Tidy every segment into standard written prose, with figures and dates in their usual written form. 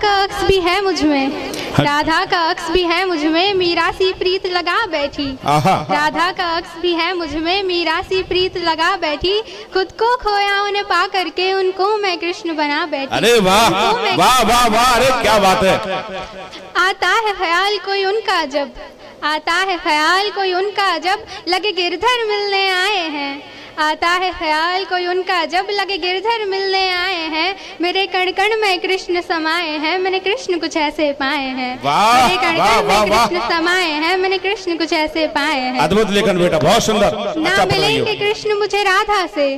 का अक्स भी है मुझ में, राधा का अक्स भी है मुझ में, मीरा सी प्रीत लगा बैठी। राधा का अक्स भी है मुझ में, मीरा सी प्रीत लगा बैठी। खुद को खोया उन्हें पा करके उनको मैं कृष्ण बना बैठी। अरे वाह वाह वाह वाह, अरे क्या बात है। आता है ख्याल कोई उनका जब, आता है ख्याल कोई उनका जब, लगे गिरधर मिलने आए हैं। आता है ख्याल कोई उनका जब, लगे गिरधर मिलने आए हैं। मेरे कण कण में कृष्ण समाए हैं, मैंने कृष्ण कुछ ऐसे पाए हैं। मेरे कण कण में कृष्ण समाए हैं, मैंने कृष्ण कुछ ऐसे पाए हैं। अद्भुत लेखन बेटा, बहुत सुंदर। ना मिलेंगे कृष्ण मुझे राधा से,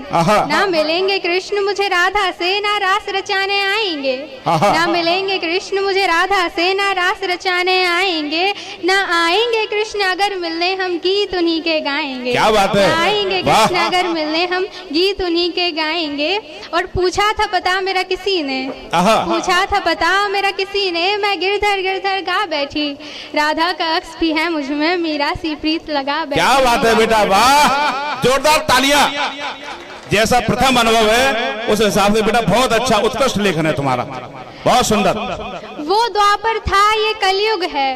ना मिलेंगे कृष्ण मुझे राधा से, ना रास रचाने आएंगे। ना मिलेंगे कृष्ण मुझे राधा से, ना रास रचाने आएंगे। ना आएंगे कृष्ण अगर मिलने, हम गीत उन्हीं के गाएंगे। क्या बात है। आएंगे कृष्ण अगर मिलने, हम गीत उन्हीं के गाएंगे। और पूछा था पता मेरा किसी ने, पूछा था पता मेरा किसी ने, मैं गिरधर गिरधर गा बैठी। राधा का अक्स भी है मुझ में, मीरा सी प्रीत लगा बैठी। क्या बात है बेटा, वाह, जोरदार तालियां। जैसा प्रथम अनुभव है उस हिसाब से बेटा बहुत अच्छा उत्कृष्ट लेखन है तुम्हारा, बहुत सुंदर। वो द्वापर था ये कलयुग है,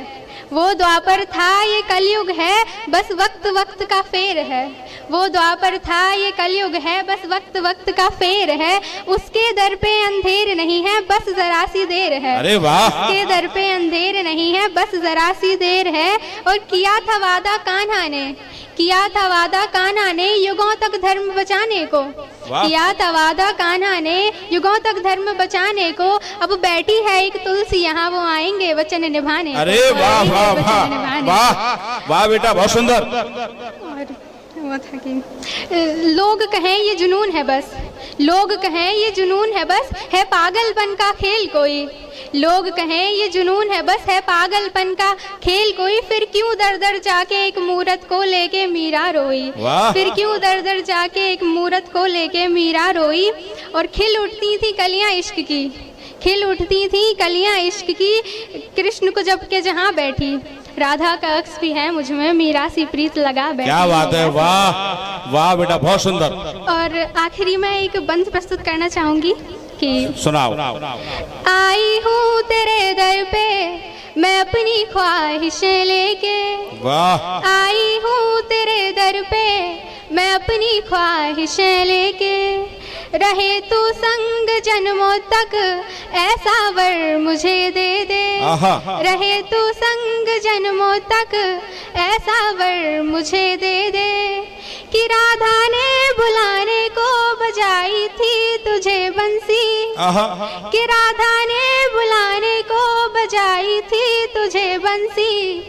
वो द्वापर था ये कलयुग है, बस वक्त वक्त का फेर है। वो द्वापर था ये कलयुग है, बस वक्त वक्त का फेर है। उसके दर पे अंधेर नहीं है, बस जरा सी देर है। अरे वाह। उसके दर पे अंधेर नहीं है, बस जरा सी देर है। और किया था वादा कान्हा ने, किया था वादा कान्हा ने, युगों तक धर्म बचाने को। किया था वादा कान्हा ने, युगों तक धर्म बचाने को। अब बैठी है एक तुलसी यहाँ, वो आएंगे वचन निभाने। अरे वाह वाह वाह वाह वाह बेटा, बहुत सुंदर। वो था कि लोग कहें ये जुनून है बस, लोग कहें ये जुनून है बस, है पागलपन का खेल कोई। लोग कहें ये जुनून है बस, है पागलपन का खेल कोई। फिर क्यों दर दर जाके एक मूरत को लेके मीरा रोई। फिर क्यों दर दर जाके एक मूरत को लेके मीरा रोई। और खिल उठती थी कलियां इश्क की, खिल उठती थी कलियां इश्क की, कृष्ण को जब के जहाँ बैठी। राधा का अक्स भी है मुझ में, मीरा सी प्रीत लगा बैठी। क्या बात है, वाह वाह बेटा, बहुत सुंदर। और आखिरी में एक बंद प्रस्तुत करना चाहूंगी कि सुनाओ। आई हूँ तेरे दर पे मैं अपनी ख्वाहिशें लेके, वाह। आई हूँ तेरे दर पे मैं अपनी ख्वाहिशें लेके। रहे तू संग जन्मों तक ऐसा वर मुझे दे दे। रहे तू संग जन्मों तक ऐसा वर मुझे दे दे। कि राधा ने बुलाने को बजाई थी तुझे बंसी, कि राधा ने बुलाने को बजाई थी तुझे बंसी।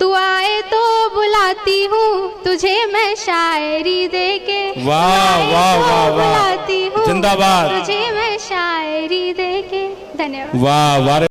तू आए तो बुलाती हूँ तुझे मैं शायरी देके। वाह वाह वाह वाह, बुलाती हूँ जिंदाबाद। तुझे मैं शायरी देके। धन्यवाद। वाह वाह।